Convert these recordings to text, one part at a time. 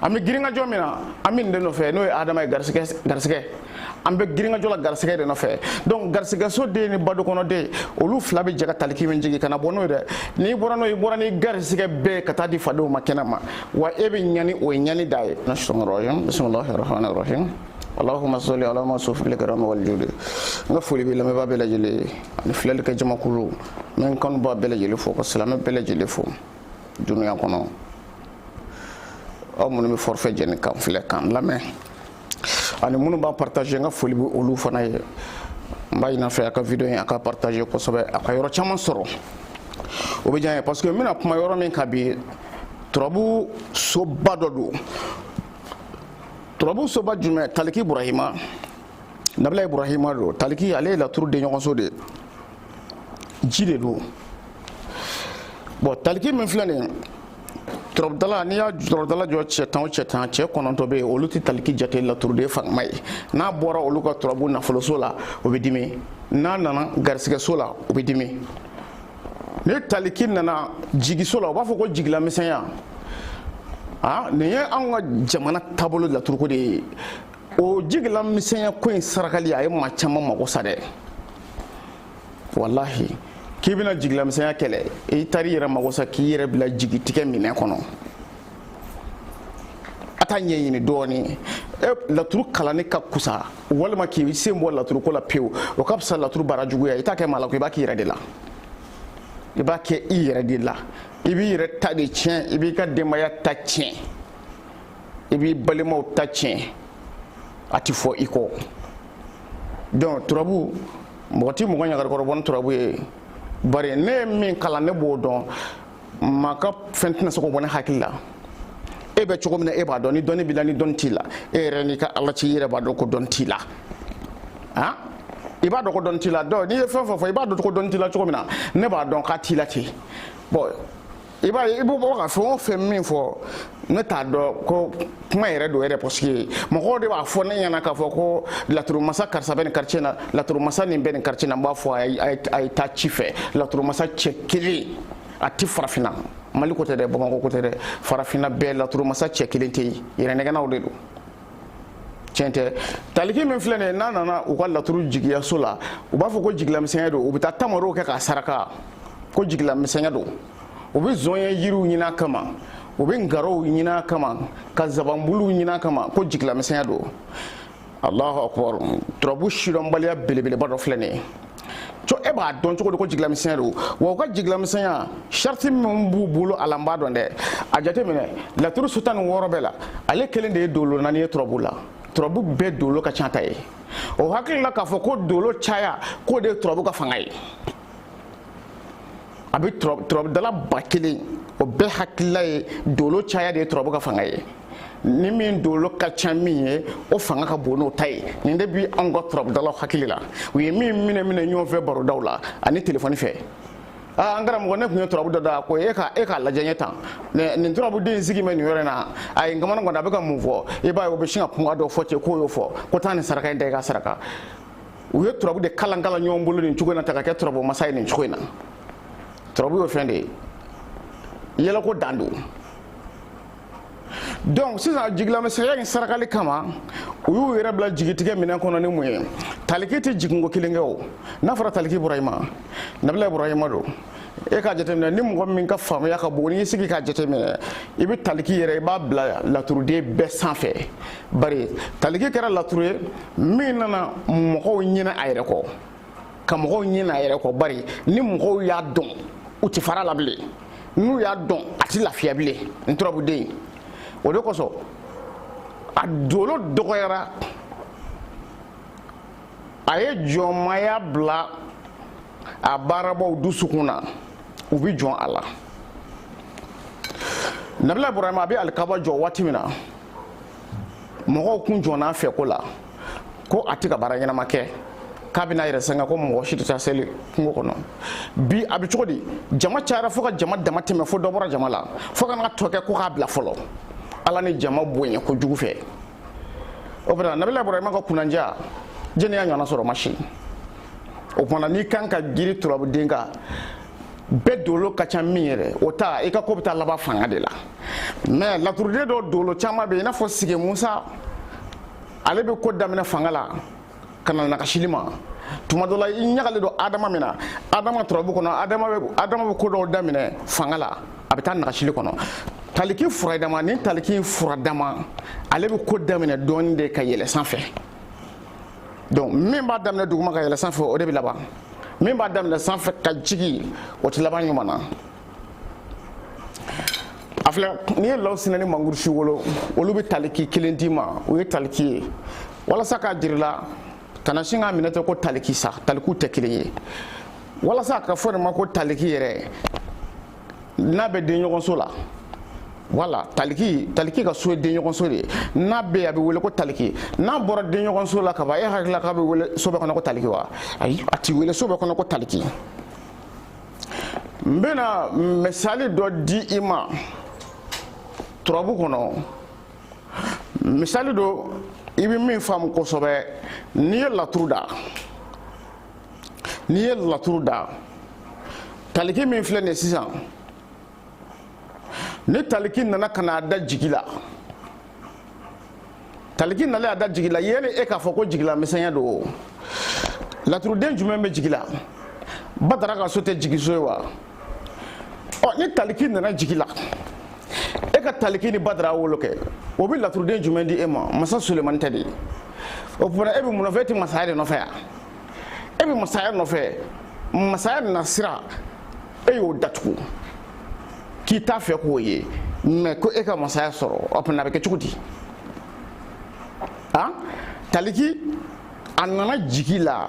Ami giringa jomina ami de no fe no adama garsike ambe giringa jola garsike de no fe donc garsike so de ni badu kono de olu fla be jaga taliki men jigi kana bono de ni borano i borani garsike be kata di fado makena ma wa ebe nyani o nyani dai nashton royam bismillahir rahmanir rahim allahumma salli ala masuf bil karam wal judi nga fuli bi lama babela jeli ni flel ka jama kulu men kon babela jeli fo ko salam bela jeli fo dunya kono amunu mi forfait jeni kam fle kan lame ani munu ba partager nga foli bu olu fana ye mbay na fe aka video aka partager ko sobe aka yoro chama soro o be janye parce que mina kuma yoro min kabi trobu so badodo trobu so ba jume taliki ibrahima nabla ibrahima do taliki ale la tour de nyon so de jide do bon taliki min flane Trobdala ni ya trobdala jo chetan che kononto be oluti taliki jate la turde fang mai na bora oluka trobu na folo sola obedimi na nana garsike sola obedimi ne taliki nana jigi sola ba foko jigla mesenya ne ye anga jamana tabolo la turko de o jigla mesenya ko sarakali ay ma chama mako sade wallahi kibina jigla misanya kele e tari yera magosa ki yera bila jigi tike mine kono atanye yini doni la turu kala ne ka kusa walma ki sembo la turu ko la pew o kapsa la turu barajugu ya itake mala ko ibaki yera de la ibake yera de la ibi yera tade chien ibi ka demaya ta chien ibi balemo ta chien ati fo iko donc turabu moti mo ganya gar bon turabu e bare ne min kala ne bodon maka fentina soko bona hakilla e be chogo mina e ba doni doni bilani don tila e reni ka Allah ci yere ba do ko don tila ha e ba do ko don tila do ni fefo e ba do ko don tila chogo mina ne ba don ka tila ti boy e ba e bo ka fo fe min fo ne ta do ko kuma yere do yere parce que mo ko de ba fo ne yana ka fo ko la turu masa karsa ben quartier na la turu masa ni ben quartier na ba fo ay ta chife la turu masa chekili ati farafina mali ko tede bama ko tede farafina be la turu masa chekili te yere ne gana o de do chente taliki min flene nana u ko la turu jigiya sola u ba fo ko jigla misenya do u bita tamaro ke ka saraka ko jigla misenya do u bi zonye yiru nyina kama o be ngaro nyina kama ka zabambulu nyina kama ko jigla misenya do Allahu akbar trobu shiron balia belebele bado flene cho e ba don ko jigla misenya do wo ko jigla misenya sharti mun bulu alamba do de ajate mene la turu sultan worobela ale kelen de dolo nani trobu la trobu be dolo ka chanta e o hakilla ka fo ko dolo chaya ko de trobu ka fangai abi trob dala bakili o be hakilay dolo chaya de trob ka fangaye ni min dolo ka chamiye o fanga ka bono tay ni de bi ango trob dala hakilila wi min nyo fe baro dawla ani telephone fe angara mo ne kunyo trob dada ko e ka la janyeta ni trob de sigi men yore na ay ngama ngo da be ka muvo e ba o be shinga punga do foche ko yo fo ko tani saraka de ga saraka wi trob de kalangala nyombulu ni chugona taka ke trob masai ni chugona trobu yo fende yela ko dandu donc si ça jigla me sey sarakali kama uyu yere bla jigitige minen kono ni muye talikiti jigungo kilingewo na fara taliki ibrahima nabla ibrahima do e ka jetemne ni mo min ka famu ya ka boni sigi ka jetemne ibi taliki yere ba bla la tourde be sanfé bari taliki kera la tourde minana mo ko nyina ayre ko kam ko nyina ayre ko bari ni mo ko ya don uti fara labli nu ya don ati lafiya bile ntrobu de o de koso adolo dogoyara aye jomaya bla abarabo dusukuna ubi jon ala nabla ibrahim abi alkaba jo watimina mo ko kun jona fe ko la ko atika baranyana make kabina yere senga ko mo shi ta seli kungo kono bi abi chodi jama chara foka jama damate me fo dobora jama la foka na toke ko ka bla folo ala ni jama bonya ko jugu fe obra nabila ibrahim ko kunanja jeni ya nyona soro mashi o pona ni kanka giri turabu dinga bedolo ka chamire ota e ka ko bita laba fanga de la mais laturuden dɔ dolo caman bɛ yen i n'a fɔ Sigi Musa ale bɛ ko daminɛ fanga la ka na nakasili ma tuma dɔ la i ɲagalen don Adama min na Adama turabu kɔnɔ Adama bɛ ko dɔw daminɛ fanga la a bɛ taa nakasili kɔnɔ taliki furadama ni taliki furadama ale bɛ ko daminɛ dɔɔni de ka yɛlɛ sanfɛ donc min b'a daminɛ duguma ka yɛlɛ sanfɛ o de bɛ laban min b'a daminɛ sanfɛ ka jigi o tɛ laban ɲuman na a filɛ n'i ye law sinɛ ni mangurusi wolo olu bɛ taliki kelen d'i ma o ye taliki ye walasa k'a jira la kana sin k'a minɛ ten ko taliki sa talikiw tɛ kelen ye walasa ka fɔ nin ma ko taliki yɛrɛ n'a bɛ den ɲɔgɔn so la wala taliki ka so ye den ɲɔgɔn so de ye n'a bɛ yen a bɛ wele ko taliki n'a bɔra den ɲɔgɔn so la ka ban e hakilila k'a bɛ wele so bɛɛ kɔnɔ ko taliki wa ayi a ti wele so bɛɛ kɔnɔ ko taliki n bɛna misali dɔ di i ma turabu kɔnɔ misali dɔ i bɛ min faamu kosɛbɛ n'i ye laturu da taliki min filɛ nin ye sisan ni taliki nana ka na da jigi la taliki nana a da jigi la yanni e k'a fɔ ko jigila misɛnya don laturuden jumɛn bɛ jigi la Badara ka so tɛ jigi so ye wa ni taliki nana jigi la e ka taliki ni Badara wolo kɛ o bɛ laturuden jumɛn di e ma masa Sulemani tɛ de o tuma e bɛ mun nɔfɛ e tɛ masaya de nɔfɛ yan e bɛ masaya nɔfɛ masaya nana sira e y'o datugu k'i t'a fɛ k'o ye mais ko e ka masaya sɔrɔ o tuma a bɛ kɛ cogo di taliki a nana jigi la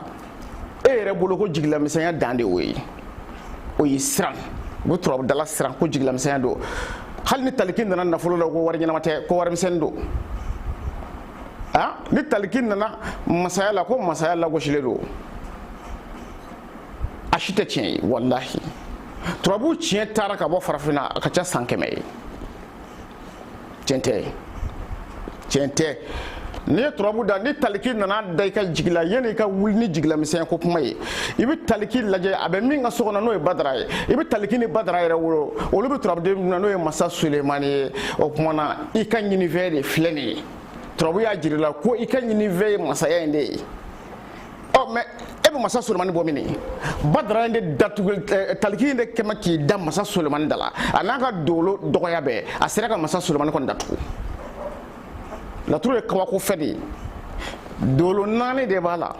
e yɛrɛ bolo ko jigilamisɛnya dan de o ye siran u bɛ turabu dala siran ko jigilamisɛnya don hali ni taliki nana nafolo la ko wari ɲɛnama tɛ ko warimisɛnnin don ni taliki nana masaya la ko masaya lagosilen don a si tɛ tiɲɛ ye walahi turabu tiɲɛ taara ka bɔ farafinna a ka ca san 100 ye tiɲɛ tɛ n'i ye turabu da ni taliki nana da i ka jigi la yanni i ka wuli ni jigilamisɛnya ko kuma ye i bɛ taliki lajɛ a bɛ min ka so kɔnɔ n'o ye Badara ye i bɛ taliki ni Badara yɛrɛ wolo olu bɛ turabuden min na n'o ye masa Sulemani ye o tuma na i ka ɲinifɛn de filɛ nin ye turabu y'a jira i la ko i ka ɲinifɛn ye masaya in de ye mais e bɛ masa Sulemani bɔ min ye Badara in de datugu taliki in de kɛmɛ k'i da masa Sulemani da la a n'a ka dolo dɔgɔya bɛɛ a sera ka masa Sulemani kɔni datugu laturu ye kabako fɛ de ye dolo 4 de b'a la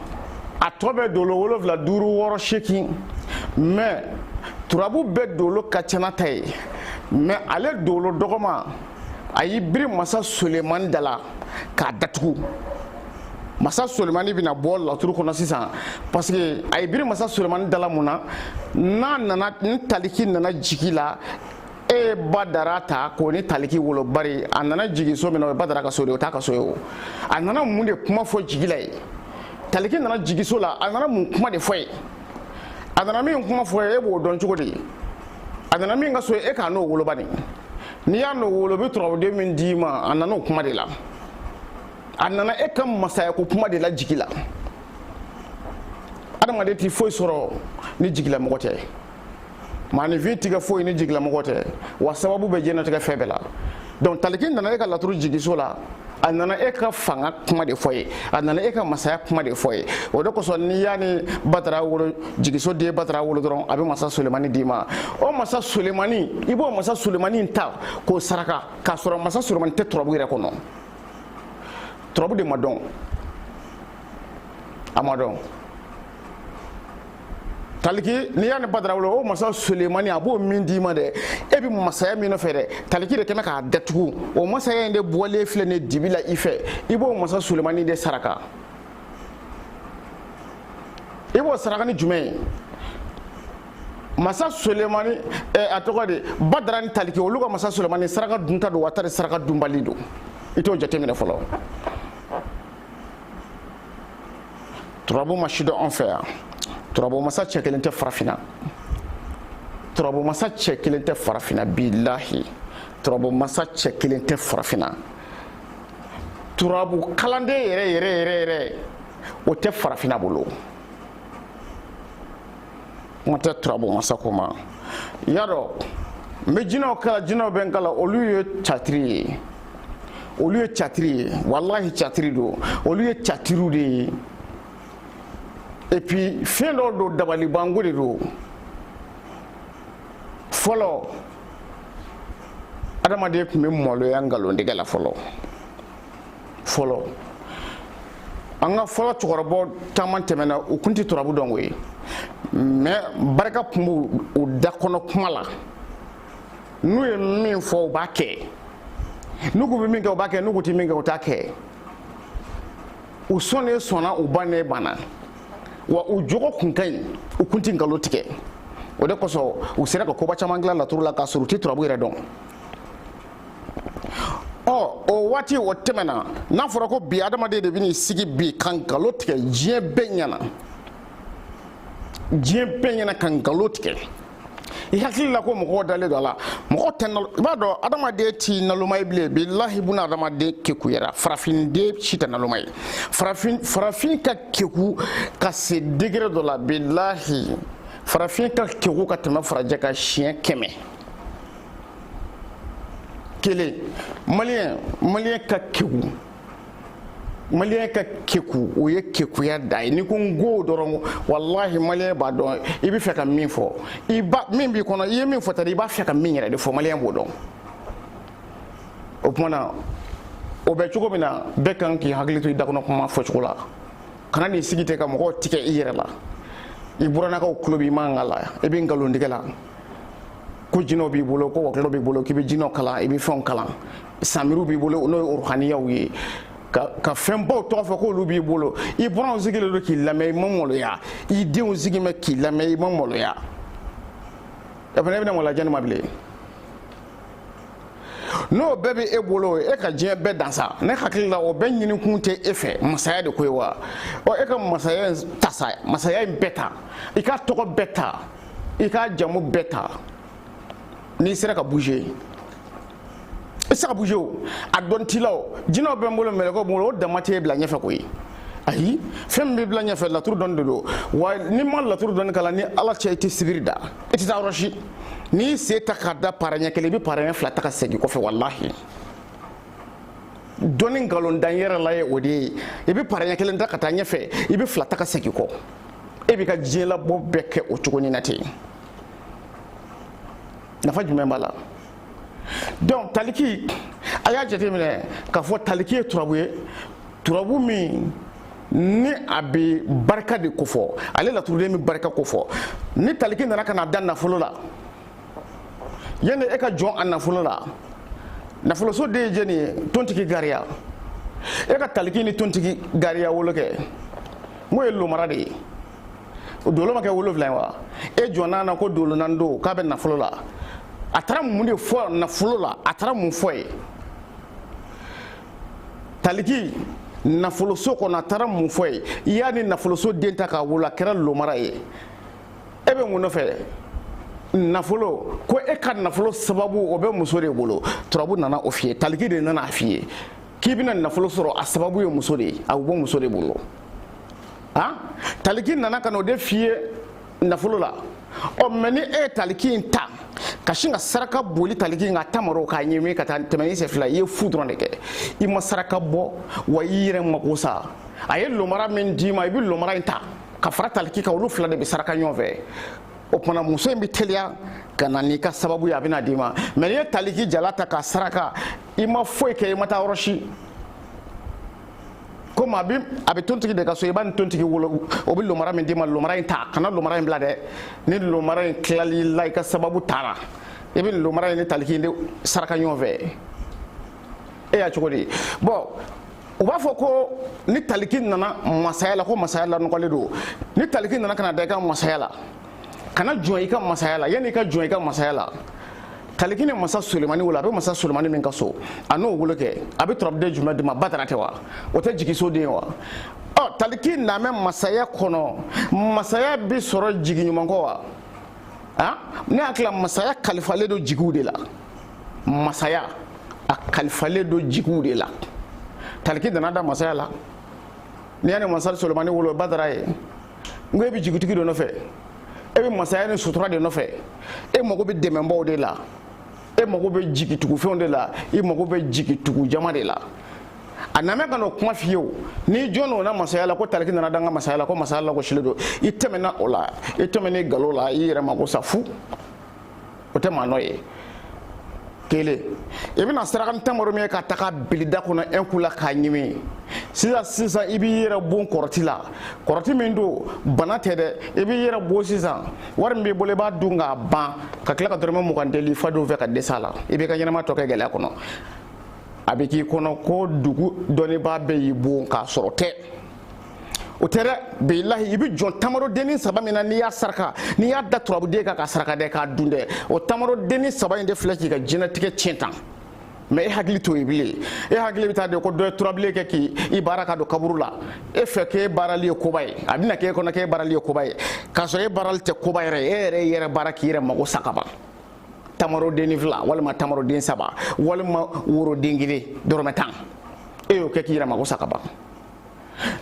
a tɔ bɛ dolo 7 5 6 8 mais turabu bɛɛ dolo ka ca n'a ta ye mais ale dolo dɔgɔma a y'i biri masa Sulemani da la k'a datugu masa Sulemani bɛna bɔ laturu kɔnɔ sisan parce que a y'i biri masa Sulemani da la mun na n'a nana ni taliki nana jigi la e Badara ta ko ni taliki wolo bari a nana jigi so min na o ye Badara ka so de o t'a ka so ye o a nana mun de kuma fɔ jigi la ye taliki nana jigi so la a nana mun kuma de fɔ ye a nana min kuma fɔ ye e b'o dɔn cogo di a nana min ka so ye e k'a n'o wolo bani n'i y'a n'o wolo bɛ turabuden min d'i ma a nana o kuma de la a nana e ka masaya ko kuma de la jigi la adamaden tɛ foyi sɔrɔ ni jigila mɔgɔ tɛ maanifin tigɛ foyi ni jigila mɔgɔ tɛ wa sababu bɛ diɲɛlatigɛ fɛn bɛɛ la donc taliki nana e ka laturu jigiso la a nana e ka fanga kuma de fɔ ye a nana e ka masaya kuma de fɔ ye o de kosɔn n'i y'a ni Badara wolo jigiso den Badara wolo dɔrɔn a bɛ masa Sulemani d'i ma o masa Sulemani i b'o masa Sulemani ta k'o saraka k'a sɔrɔ masa Sulemani tɛ turabu yɛrɛ kɔnɔ turabu de ma dɔn a ma dɔn taliki n'i y'a ni Badara wolo o masa Sulemani a b'o min d'i ma dɛ e bɛ masaya min nɔfɛ dɛ taliki de kɛmɛ k'a datugu o masaya in de bɔlen filɛ nin dibi la i fɛ i b'o masa Sulemani de saraka i b'o saraka ni jumɛn ye masa Sulemani a tɔgɔ de Badara ni taliki olu ka masa Sulemani saraka dunta don wa tari saraka dunbali don i t'o jateminɛ fɔlɔ turabu ma si dɔn an fɛ yan turabu masa cɛ kelen tɛ farafinna turabu masa cɛ kelen tɛ farafinna bilahi turabu masa cɛ kelen tɛ farafinna turabu kalanden yɛrɛ o tɛ farafinna bolo n tɛ turabu masa ko ma y'a dɔn me jinaw kala jinaw ben kala olu ye chatri olu ye chatri wallahi chatri do olu ye chatiru de et puis fin do dabali bango de do folo adama de me molo ya ngalo ndigala folo anga folo chokorobo taman temena o kunti turabu dongoy mais baraka pumu o dakono kumala nu ye min fo ba ke nugu bi min ke o ba ke nugu ti min ke o ta ke o sone sona o bane bana wa o jogo kunkai o kunti ngalo tike o de koso o sera ko ba chamangla la turula ka suruti turabu ire don o wati o temena na fora ko bi adama de bini sigi bi kan ngalo tike je benyana kan ngalo tike i hakili la ko mo dale do la mo tenal ba do adama de ti nalumay ble billahi buna adama de keku yara farafin de chita nalumay farafin ka keku ka se degré do la billahi farafin ka keku ka tama faraje ka chien keme kele malien ka keku o ye keku ya dai ni ko ngo doron wallahi malien ba don ibi fe ka min fo iba min bi kono ye min fo tadi ba fe ka min yere de fo malien bo don o pona o be chugo bina be kan ki haglito da kono kuma fo chugula kana ni sigite ka mo tike yere la i burana ka o klubi mangala e bi ngalo ndigala ko jino bi bolo ko waklo bi bolo ki bi jino kala e bi fon kala samiru bi bolo no ruhaniya wi ka fembo to fa ko lu bi bolo i bron zigile do ki lamay momolo ya i de on zigime ki lamay momolo ya e bana bina wala janma bile no bebe e bolo e ka je be dansa ne hakila o ben nyini kunte efe masaya de ko wa o e ka masaya tasa masaya beta i ka to ko beta i ka jamu beta ni sera ka bouger isa ka bouger a don tilao jino be mbolo mele ko mbolo da mate bla nyefa ko yi ayi fem be bla nyefa la tour don do wa ni mal la tour don kala ni ala che ti sibirda eti ta roshi ni se takada paranya kele bi paranya fla taka segi ko fe wallahi donin galon dan yera la ye odi e bi paranya kele ndaka ta nyefe e bi fla taka segi ko e bi ka jela bo beke o chugoni nati nafa jumɛn b'a la donc taliki a y'a jateminɛ k'a fɔ taliki ye turabu ye turabu min ni a bɛ barika de ko fɔ ale laturuden bɛ barika ko fɔ ni taliki nana ka na da nafolo la yanni e ka jɔn a nafolo la nafoloso de ye jɛni ye tontigi gariya e ka taliki ni tontigi gariya wolo kɛ n'o ye lomara de ye o dolo ma kɛ 7 ye wa e jɔnna na ko dolo naani don k'a bɛ nafolo la a taara mun de fɔ nafolo la a taara mun fɔ ye taliki nafoloso kɔnɔ a taara mun fɔ ye i y'a ni nafoloso den ta k'a wolo a kɛra lomara ye e bɛ mun nɔfɛ nafolo ko e ka nafolo sababu o bɛ muso de bolo turabu nana o f'i ye taliki de nana a f'i ye k'i bɛna nafolo sɔrɔ a sababu ye muso de ye a bɛ bɔ muso de bolo taliki nana ka n'o de f'i ye nafolo la mais ni e taliki in ta ka sin ka saraka boli taliki in ka tamaro k'a ɲɛmi ka taa tɛmɛ ni sɛfila i ye fu dɔrɔn de kɛ i ma saraka bɔ wa i yɛrɛ mako sa a ye lomara min d'i ma i bɛ lomara in ta ka fara taliki kan olu fila de bɛ saraka ɲɔgɔn fɛ o tuma muso in bɛ teliya ka na n'i ka sababu ye a bɛna d'i ma mais n'i ye taliki jala ta ka saraka i ma foyi kɛ i ma taa yɔrɔ si comme a bɛ tontigi de ka so i b'a ni tontigi wolo o bɛ lomara min d'i ma lomara in ta kana lomara in bila dɛ ni lomara in tilali la i ka sababu taara i bɛ lomara in ni taliki de saraka ɲɔgɔn fɛ e y'a cogo di bon u b'a fɔ ko ni taliki nana masaya la ko masaya la nɔgɔlen don ni taliki nana ka na da i ka masaya la kana jɔn i ka masaya la yanni i ka jɔn i ka masaya la taliki ni masa Sulemani wolo a bɛ masa Sulemani min ka so a n'o wolo kɛ a bɛ turabuden jumɛn di ma Badara tɛ wa o tɛ jigiso den wa taliki namɛ masaya kɔnɔ masaya bɛ sɔrɔ jigi ɲuman kɔ wa ne hakili la masaya kalifalen don jigiw de la masaya a kalifalen don jigiw de la taliki nana da masaya la ni y'a ni masa Sulemani wolo Badara ye n ko e bɛ jigitigi dɔ nɔfɛ e bɛ masaya ni sutura de nɔfɛ e mago bɛ dɛmɛbaw de la e mago be jigi tugu fɛnw de la i mago be jigi tugu jama de la a namɛ ka n'o kuma f'i ye o ni jɔn n'o na masaya la ko taliki nana dan ka masaya la ko masaya la ko sile don i tɛmɛna o la i tɛmɛna galo la i yɛrɛ mago sa fu o tɛ maa nɔ ye kelen i bɛna saraka tamaro min ye ka taga bilida kɔnɔ un coup la k'a ɲimi sisan i b'i yɛrɛ bon kɔrɔti la kɔrɔti min don bana tɛ dɛ i b'i yɛrɛ bon sisan wari min b'i bolo i b'a dun k'a ban ka tila ka dɔrɔmɛ 20 deli fa dɔw fɛ ka dɛsɛ a la i b'i ka ɲɛnama tɔ kɛ gɛlɛya kɔnɔ a bɛ k'i kɔnɔ ko dugu dɔnnibaa bɛ y'i bon k'a sɔrɔ tɛ o tɛ dɛ bilahi i bɛ jɔn tamarodenni 3 min na n'i y'a saraka n'i y'a da turabuden kan ka saraka dɛ k'a dun dɛ o tamarodenni 3 in de filɛ k'i ka diɲɛlatigɛ tiɲɛ tan mais e hakili to ye bilen e hakili bɛ taa de ko dɔ ye turabilen kɛ k'i baara ka don kaburu la e fɛ k'e baarali ye koba ye a bɛna k'e kɔnɔ k'e baarali ye koba ye k'a sɔrɔ e baarali tɛ koba yɛrɛ ye e yɛrɛ yɛrɛ baara k'i yɛrɛ mago sa ka ban tamarodenni 2 walima tamaroden 3 walima woroden 1 dɔrɔmɛ 10 e y'o kɛ k'i yɛrɛ mago sa ka ban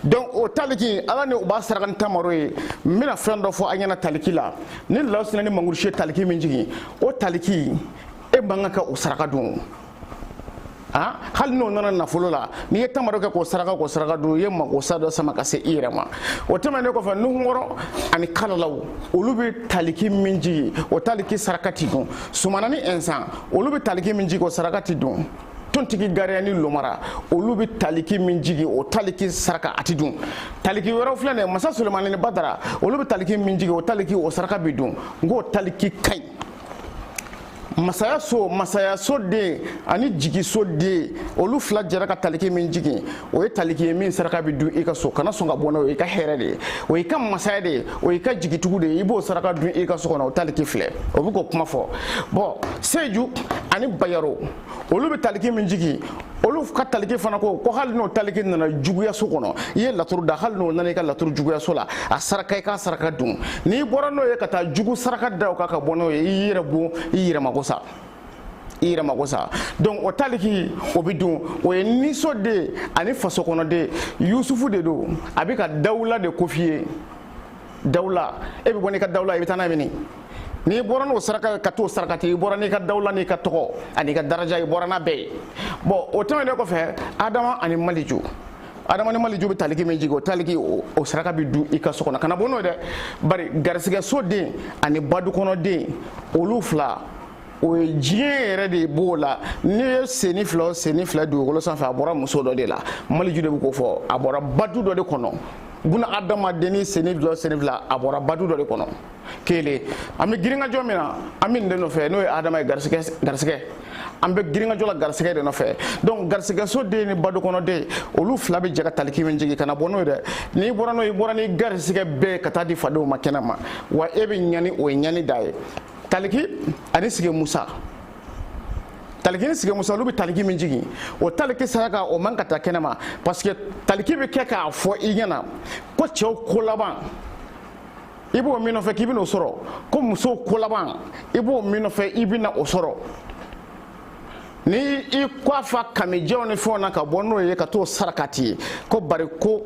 donc o taliki ala ni u b'a saraka ni tamaro ye n bɛna fɛn dɔ fɔ a ɲɛna taliki la ni lawusina ni mangurusi ye taliki min jigin o taliki e man ka o saraka dun hali n'o nana nafolo la n'i ye tamaro kɛ k'o saraka dun i ye magosa dɔ sama ka se i yɛrɛ ma o tɛmɛnen kɔfɛ nuhunkɔrɔ ani kalalaw olu bɛ taliki min jigi o taliki saraka ti dun sumana ni ɛnsan olu bɛ taliki min jigi o saraka ti dun tontigi gariya ni lomara olu bɛ taliki min jigi o taliki saraka a ti dun taliki wɛrɛw filɛ nin ye masa sulemani ni badara olu bɛ taliki min jigi o taliki o saraka bi dun n ko taliki ka ɲi masaya so den ani jigi so den olu fila jɛra ka taliki min jigin o ye taliki ye min saraka bi dun i ka so kana sɔn ka bɔ n'o ye i ka hɛrɛ de ye o y'i ka masaya de ye o y'i ka jigitugu de ye i b'o saraka dun i ka so kɔnɔ o taliki filɛ o bɛ k'o kuma fɔ bon seju ani bayaro olu bɛ taliki min jigin olu ka taliki fana ko hali n'o taliki nana juguya so kɔnɔ i ye laturu da hali n'o nana i ka laturu juguya so la a saraka i ka saraka dun n'i bɔra n'o ye ka taa jugu saraka da o kan ka bɔ n'o ye i yɛrɛ bon i yɛrɛ mago sa i yɛrɛ mago sa donc o taliki o bɛ dun o ye nisɔnden ani faso kɔnɔden yusufu de don a bɛ ka dawula de ko f'i ye dawula e bɛ bɔ n'i ka dawula i bɛ taa n'a ye mini n'i bɔra n'o saraka ka t'o sarakati i bɔra n'i ka dawula n'i ka tɔgɔ ani ka daraja i bɔra n'a bɛɛ ye bon o tɛmɛnen kɔfɛ adama ani maliju adama ni maliju bɛ taliki min jigi o taliki o saraka bɛ dun i ka so kɔnɔ kana bɔ n'o ye dɛ bari garisɛgɛ soden ani badukɔnɔden olu fila o ye diɲɛ yɛrɛ de b'o la n'i ye senni fila dugukolo sanfɛ a bɔra muso dɔ de la maliju de bɛ k'o fɔ a bɔra badu dɔ de kɔnɔ buna adamadenni senni fila a bɔra badu dɔ de kɔnɔ kelen an bɛ giringajɔ min na an bɛ nin de nɔfɛ n'o ye adama ye garisɛgɛ an bɛ giringajɔ la garisɛgɛ de nɔfɛ donc garisɛgɛ soden ni badukɔnɔden olu fila bɛ jɛ ka taliki min jigi kana bɔ n'o ye dɛ n'i bɔra n'o ye i bɔra ni garisɛgɛ bɛɛ ka taa di fadenw ma kɛnɛ ma wa e bɛ ɲani o ye ɲani da ye taliki ani sigi musa taliki ni sigi musa olu bɛ taliki min jigi o taliki saraka o man ka taa kɛnɛ ma parce que taliki bɛ kɛ k'a fɔ i ɲɛna ko cɛw ko laban i b'o min nɔfɛ k'i bɛn'o sɔrɔ ko musow ko laban i b'o min nɔfɛ i bɛna o sɔrɔ ni i ko a fa kamijɛw ni fɛnw na ka bɔ n'o ye ka t'o sarakati ye ko bari ko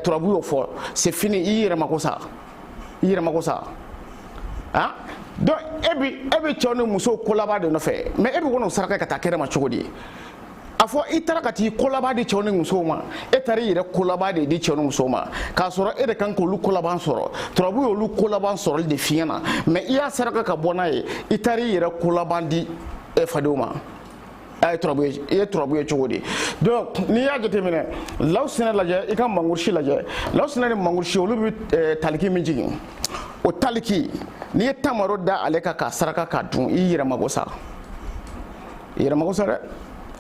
turabu y'o fɔ c'est fini i yɛrɛ mako sa donc e bɛ cɛw ni musow ko laban de nɔfɛ mais e bɛ kɔnɔ saraka ka taa kɛnɛ ma cogo di a fɔ i taara ka t'i ko laban di cɛw ni musow ma e taara i yɛrɛ ko laban de di cɛw ni musow ma k'a sɔrɔ e de kan k'olu ko laban sɔrɔ turabu y'olu ko laban sɔrɔli de f'i ɲɛna mais i y'a saraka ka bɔ n'a ye i taara i yɛrɛ ko laban di fadenw ma i ye turabu ye cogo di donc n'i y'a jateminɛ lawusina lajɛ i ka mangurusi lajɛ lawusina ni mangurusi olu bɛ taliki min jigin o taliki n'i ye tamaro da ale kan k'a saraka ka dun i yɛrɛ mago sa dɛ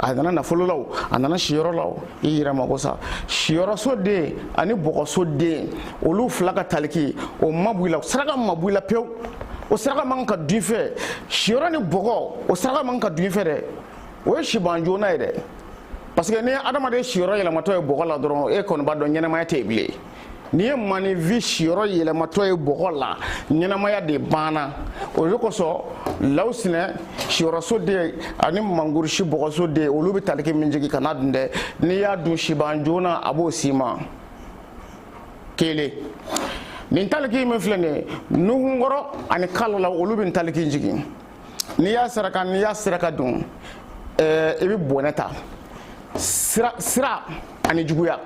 a nana nafolo la a nana siyɔrɔ la i yɛrɛ mago sa siyɔrɔsoden ani bɔgɔsoden olu fila ka taliki o ma bɔ i la saraka ma bɔ i la pewu o saraka man ka dun i fɛ siyɔrɔ ni bɔgɔ o saraka man ka dun i fɛ dɛ o ye siban joona ye dɛ parce que ni adamaden siyɔrɔ yɛlɛmatɔ ye bɔgɔ la dɔrɔn e kɔni b'a dɔn ɲɛnɛmaya tɛ yen bilen n'i ye maninfin siyɔrɔ yɛlɛmatɔ ye bɔgɔ la ɲɛnɛmaya de banna o de kosɔn lawusinɛ siyɔrɔsoden ani mangurusi bɔgɔsoden olu bɛ taliki min jigi kana dun dɛ n'i y'a dun siban joona a b'o s'i ma kelen nin taliki min filɛ nin ye nuhunkɔrɔ ani kalala olu bɛ nin taliki jigin n'i y'a saraka dun i bɛ bɔnɛ ta sira ani juguya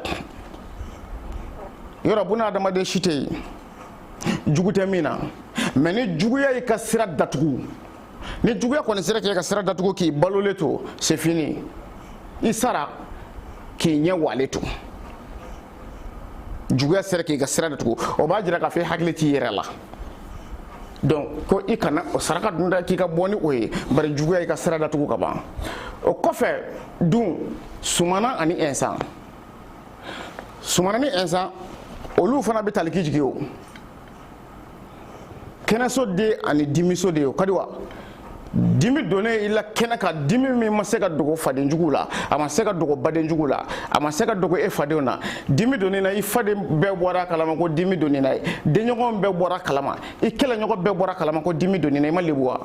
yɔrɔ buna adamaden si tɛ yen jugu tɛ min na mais ni juguya y'i ka sira datugu ni juguya kɔni sera k'i ka sira datugu k'i balolen to c'est fini i sara k'i ɲɛ walen to juguya sera k'i ka sira datugu o b'a jira k'a fɔ i hakili t'i yɛrɛ la donc ko i kana o saraka dunda k'i ka bɔ ni o ye bari juguya i ka sira datugu ka ban o kɔfɛ dun sumana ani ɛnsan sumana ni ɛnsan olu fana bɛ tali k'i jigi o kɛnɛso den ani dimiso de o ka di wa dimi donnen i la kɛnɛ ka dimi min ma se ka dogo fadenjugu la a ma se ka dogo badenjugu la a ma se ka dogo e fadenw na dimi donnen na i faden bɛɛ bɔra a kalama ko dimi donnen na ye denɲɔgɔn bɛɛ bɔra a kalama i kɛlɛɲɔgɔn bɛɛ bɔra a kalama ko dimi donnen na i ma lebu wa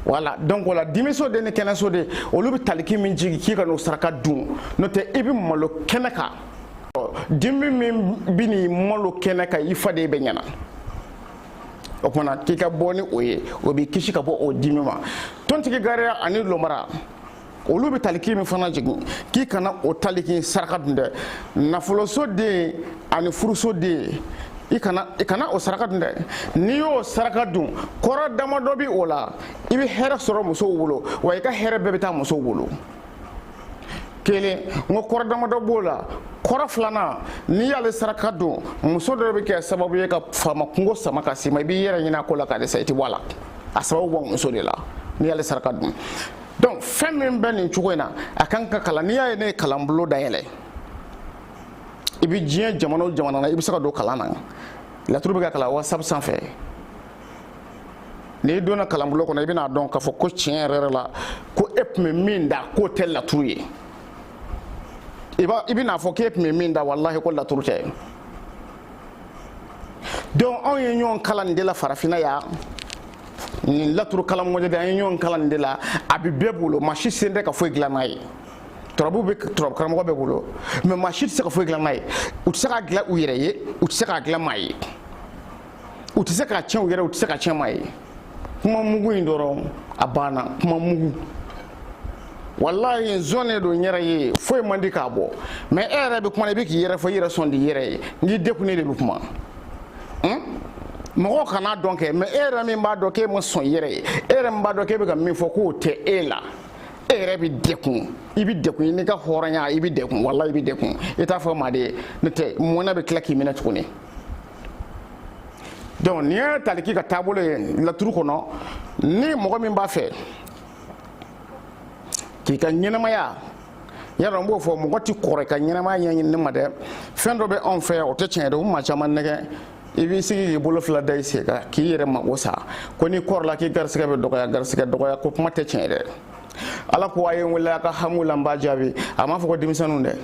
voilà donc wala dimiso de ni kɛnɛso de olu bɛ taliki min jigi k'i ka n'o saraka dun n'o tɛ i bɛ malo kɛnɛ kan dimi min bɛ n'i malo kɛnɛ kan i faden bɛ ɲɛna o kumana k'i ka bɔ ni o ye o b'i kisi ka bɔ o dimi ma tontigi gariya ani lomara olu bɛ taliki min fana jigin k'i kana o taliki saraka dun dɛ nafoloso den ani furuso den i kana o saraka dun dɛ n'i y'o saraka dun kɔrɔ damadɔ bɛ o la i bɛ hɛrɛ sɔrɔ musow bolo wa i ka hɛrɛ bɛɛ bɛ taa musow bolo kelen n ko kɔrɔ damadɔ b'o la kɔrɔ filanan n'i y'ale saraka dun muso dɔ bɛ kɛ sababu ye ka faama kungo sama ka s'i ma i b'i yɛrɛ ɲini a ko la ka dɛsɛ i tɛ bɔ a la a sababu bɔ muso de la n'i y'ale saraka dun donc fɛn min bɛ nin cogo in na a kan ka kalan n'i y'a ye ne ye kalanbolo dayɛlɛ i bɛ diɲɛ jamana o jamana na i bɛ se ka don kalan na laturu bɛ ka kalan WhatsApp sanfɛ n'i donna kalanbolo kɔnɔ i bɛna dɔn k'a fɔ ko tiɲɛ yɛrɛ la ko e tun bɛ min da k'o tɛ laturu ye i bɛna fɔ k'e tun bɛ min da walahi ko laturu tɛ donc anw ye ɲɔgɔn kalan nin de la farafinna yan nin laturu kalan mɔdɛli an ye ɲɔgɔn kalan nin de la a bɛ bɛɛ bolo maa si sen tɛ ka foyi dilan n'a ye turabu bɛ turabu karamɔgɔ bɛɛ bolo mais maa si tɛ se ka foyi dilan n'a ye u tɛ se k'a dilan u yɛrɛ ye u tɛ se k'a dilan maa ye u tɛ se k'a tiɲɛ u yɛrɛ u tɛ se k'a tiɲɛ maa ye kuma mugu in dɔrɔn a banna kuma mugu wallahi zone do nyɛrɛ ye foyi man di k'a bɔ mais e yɛrɛ bɛ kuma i bɛ k'i yɛrɛ fɔ i yɛrɛ sɔn di yɛrɛ ye n'i dekunnen de bɛ kuma mɔgɔw kana dɔn kɛ mais e yɛrɛ min b'a dɔn k'e ma sɔn yɛrɛ ye e yɛrɛ min b'a dɔn k'e bɛ ka min fɔ k'o tɛ e la e yɛrɛ bɛ dekun i bɛ dekun n'i ka hɔrɔnya i bɛ dekun wallahi i bɛ dekun i t'a fɔ maa de ye n'o tɛ mɔnɛ bɛ tila k'i minɛ tuguni donc nin ye taliki ka taabolo ye laturu kɔnɔ ni mɔgɔ min b'a fɛ k'i ka ɲɛnamaya yàrá n b'o fɔ mɔgɔ tɛ kɔrɔ i ka ɲɛnamaya ɲɛɲini ne ma dɛ fɛn dɔ bɛ anw fɛ yan o tɛ tiɲɛ dɛ o maa caman nɛgɛ i b'i sigi k'i bolo fila da i sen kan k'i yɛrɛ mago sa ko n'i kɔrɔla k'i garisigɛ bɛ dɔgɔya garisigɛ dɔgɔya ko kuma tɛ tiɲɛ dɛ ala ko a ye n wele a ka hamu la n b'a jaabi a m'a fɔ ko denmisɛnninw dɛ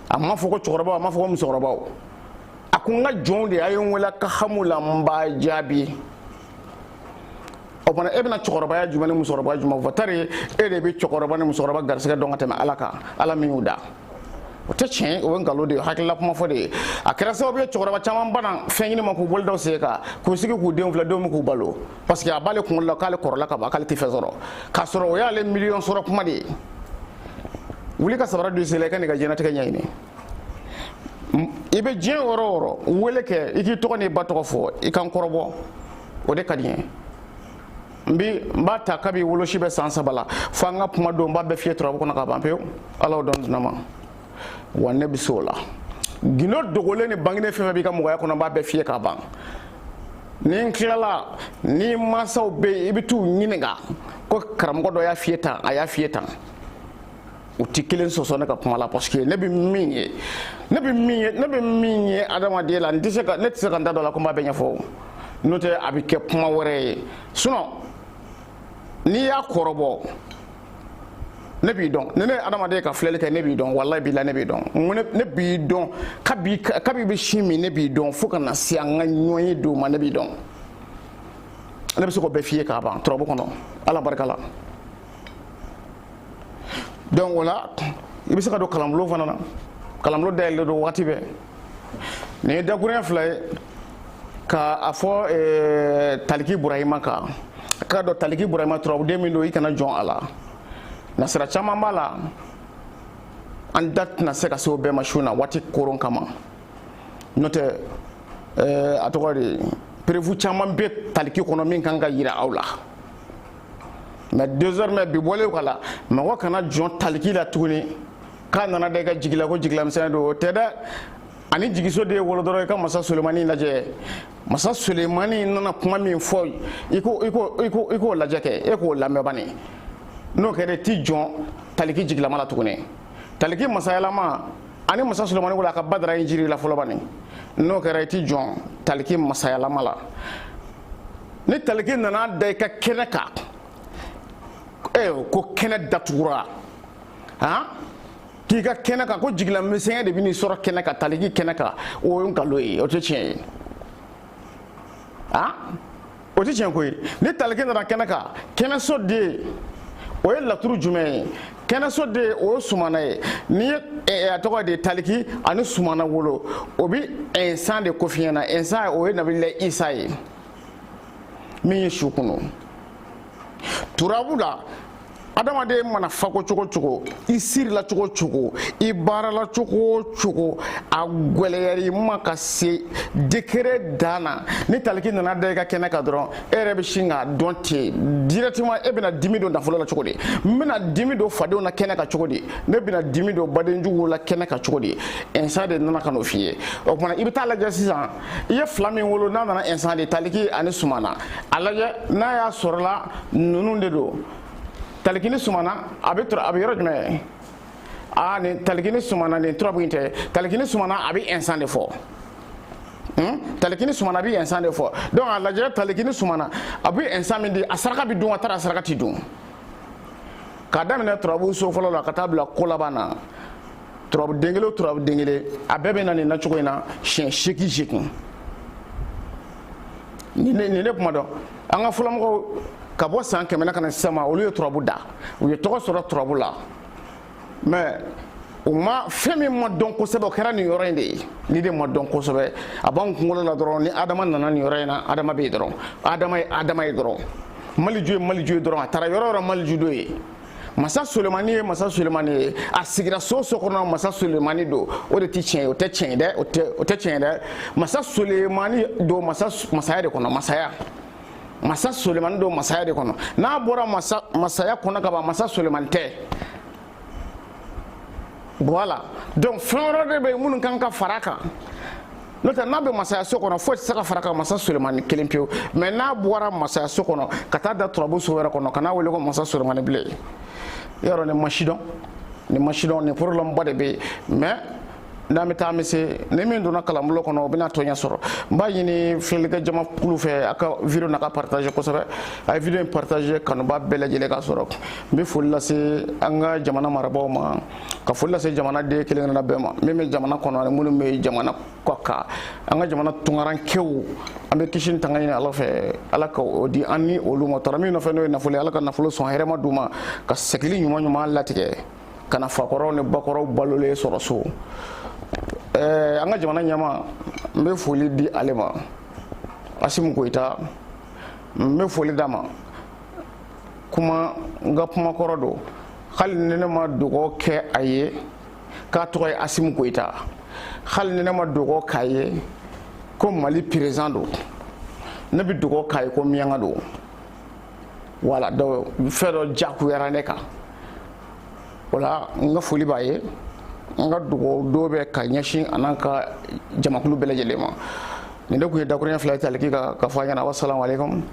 a m'a fɔ ko cɛkɔrɔbaw a m'a fɔ ko musokɔrɔbaw a ko n ka jɔnw de a ye n wele a ka hamu la n b'a jaabi o fana e bɛna cɛkɔrɔbaya jumɛn ni musokɔrɔbaya jumɛn fɔ tari e de bɛ cɛkɔrɔba ni musokɔrɔba garisigɛ dɔn ka tɛmɛ ala kan ala min y'u da o tɛ tiɲɛ o ye nkalon de ye hakilila kuma fɔ de ye a kɛra sababu ye cɛkɔrɔba caman bana fɛn ɲini ma k'u bolo daw sen kan k'u sigi k'u denw filɛ denw bɛ k'u balo parce que a b'ale kunkolo la k'ale kɔrɔla ka ban k'ale tɛ fɛn sɔrɔ k'a sɔrɔ o y'ale miliyɔn sɔrɔ kuma de ye wuli ka sabara don i sen la i ka n'i ka diɲɛlatigɛ ɲɛɲini i bɛ diɲɛ yɔrɔ o yɔrɔ wele kɛ i k'i tɔgɔ n'i ba tɔgɔ fɔ i ka n kɔrɔbɔ o de ka di n ye n b'a ta kabi wolosi bɛ san 3 la fo an ka kuma don n b'a bɛɛ fiyɛ turabu kɔnɔ ka ban pewu ala y'o dɔn dunna ma wa ne bɛ se o la gindo dogolen ni bangenen fɛn fɛn b'i ka mɔgɔya kɔnɔ n b'a bɛɛ fiyɛ ka ban ni n tilala ni mansaw bɛ yen i bɛ t'u ɲininka ko karamɔgɔ dɔ y'a fiyɛ tan a y'a fiyɛ tan u tɛ kelen sɔsɔ ne ka kuma la parce que ne bɛ min ye adamaden la ne tɛ se ka n da dɔ la ko n b'a bɛɛ ɲɛfɔ n'o tɛ a bɛ kɛ kuma wɛrɛ ye sinon n'i y'a kɔrɔbɔ ne b'i dɔn ni ne ye adamaden ka filɛli kɛ ne b'i dɔn walahi bilahi ne b'i dɔn ne b'i dɔn kabi bɛ sin min ne b'i dɔn fo ka na se an ka ɲɔgɔn ye don ma ne b'i dɔn ne bɛ se k'o bɛɛ f'i ye k'a ban turabu kɔnɔ ala barika la donc o la i bɛ se ka don kalanbulon fana na kalanbulon dayɛlɛlen don waati bɛɛ nin ye dakuruɲɛ fila ye ka a fɔ taliki burahima kan ka dɔ taliki Burama Turabuden min don I kana jɔn a la nasira caman b'a la an da tɛna se ka se o bɛɛ ma su na waati koron kama n'o tɛ a tɔgɔ de prévu caman bɛ taliki kɔnɔ min kan ka yira aw la mais désormais bi bɔlen kɔ la mɔgɔ kana jɔn taliki la tuguni k'a nana da I ka jigi la ko jigilamisɛn don o tɛ dɛ ani jigiso de ye wolo dɔrɔn I ka masa Sulemani lajɛ masa Sulemani nana kuma min fɔ I k'o lajɛ kɛ e k'o lamɛn bani n'o kɛra I ti jɔn taliki jigilama la tuguni taliki masayalama ani masa Sulemani wala ka badara injiri la fɔlɔ bani n'o kɛra I ti jɔn taliki masayalama la ni taliki nana da I ka kɛnɛ kan ko kɛnɛ datugura han k'i ka kɛnɛ kan ko jigilamisɛnya de bɛn'i sɔrɔ kɛnɛ kan taliki kɛnɛ kan o ye nkalon ye o tɛ tiɲɛ ye o tɛ tiɲɛ ko ye ni taliki nana kɛnɛ kan kɛnɛso de o ye laturu jumɛn ye kɛnɛso de o ye Sumana ye ni ye a tɔgɔ de taliki ani Sumana wolo o bi insan de ko f'i ɲɛna insan o ye Nabila Isa ye min ye su kunu turabu la adamaden mana fako cogo cogo I sirila cogo cogo I baarala cogo cogo a gwɛlɛyara ma ka se décret dana ni taliki nana da I ka kɛnɛ kan dɔrɔn e yɛrɛ bɛ sin k'a dɔn ten directement e bɛna dimi don nafolo la cogo di n bɛna dimi don fadenw na kɛnɛ kan cogo di ne bɛna dimi don badenjuguw la kɛnɛ kan cogo di insan de nana ka n'o f'i ye o kumana I bɛ taa lajɛ sisan I ye fila min wolo n'a nana insan de taliki ani Sumana a lajɛ n'a y'a sɔrɔla ninnu de don taliki ni Sumana a bɛ yɔrɔ jumɛn ni taliki ni Sumana ni turabu in tɛ taliki ni Sumana a bɛ insan de fɔ taliki ni Sumana a bɛ insan de fɔ donc a lajɛ taliki ni Sumana a bɛ insan min di a saraka bɛ dun a taara a saraka ti dun k'a daminɛ turabu so fɔlɔ la ka taa bila ko laban na turabu den kelen o turabu den kelen a bɛɛ bɛ na nin nacogo in na siɲɛ 8 nin ne kuma dɔn an ka fɔlɔmɔgɔw ka bɔ san 100 ka na sisan ma olu ye turabu da u ye tɔgɔ sɔrɔ turabu la mais u ma fɛn min ma dɔn kosɛbɛ o kɛra nin yɔrɔ in de ye ni de ma dɔn kosɛbɛ a b'an kunkolo la dɔrɔn ni adama nana nin yɔrɔ in na adama bɛ yen dɔrɔn adama ye dɔrɔn maliju ye maliju ye dɔrɔn a taara yɔrɔ yɔrɔ maliju do ye masa Sulemani ye masa Sulemani ye a sigira so kɔnɔ masa Sulemani do o de ti tiɲɛ ye o tɛ tiɲɛ ye dɛ o tɛ tiɲɛ ye dɛ masa Sulemani do masaya de kɔnɔ masa Sulemani do masaya de kɔnɔ n'a bɔra masaya kɔnɔ ka ban masa Sulemani tɛ voilà donc fɛn wɛrɛ de bɛ yen minnu kan ka fara kan n'o tɛ n'a bɛ masaya so kɔnɔ foyi tɛ se ka fara kan masa Sulemani kelen pewu mais n'a bɔra masaya so kɔnɔ ka taa da turabu so wɛrɛ kɔnɔ ka n'a wele ko masa Sulemani bilen yɔrɔ nin ma sidɔn nin problème ba de bɛ yen mais n'an bɛ taa an bɛ se ni min donna kalanbolo kɔnɔ o bɛna tɔɲɛ sɔrɔ n b'a ɲini filɛlikɛ jamakulu fɛ a ka video na ka partager kosɛbɛ a ye video in partager kanuba bɛɛ lajɛlen ka sɔrɔ n bɛ foli lase an ka jamana marabaaw ma ka foli lase jamanaden kelen-kelenna bɛɛ ma min bɛ jamana kɔnɔ ani minnu bɛ jamana kɔ kan an ka jamana tunkarankew an bɛ kisi ni tanga ɲini Ala fɛ Ala ka o di an ni olu ma tɔrɔ min nɔfɛ n'o ye nafolo ye Ala ka nafolo sɔn hɛrɛma d'u ma ka segili ɲuman latigɛ ka na fakɔrɔw ni bakɔrɔw balolen sɔrɔ so an ka jamana ɲɛma n bɛ foli di ale ma Asimu Goyita n bɛ foli d'a ma n ka kuma kɔrɔ don hali ni ne ma dugawu kɛ a ye k'a tɔgɔ ye Asimu Goyita hali ni ne ma dugawu k'a ye ko Mali président don ne bɛ dugawu k'a ye ko Miɲanga don voilà donc fɛn dɔ jakuyara ne kan o la n ka foli b'a ye n ka dugawu dɔ bɛ ka ɲɛsin a n'an ka jamakulu bɛɛ lajɛlen ma nin de tun ye dakuruɲɛ fila ye taliki ka fɔ a ɲɛna wassalamu alaikum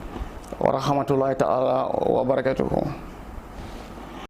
wa rahmatulahi ta'ala wa barakatuhu.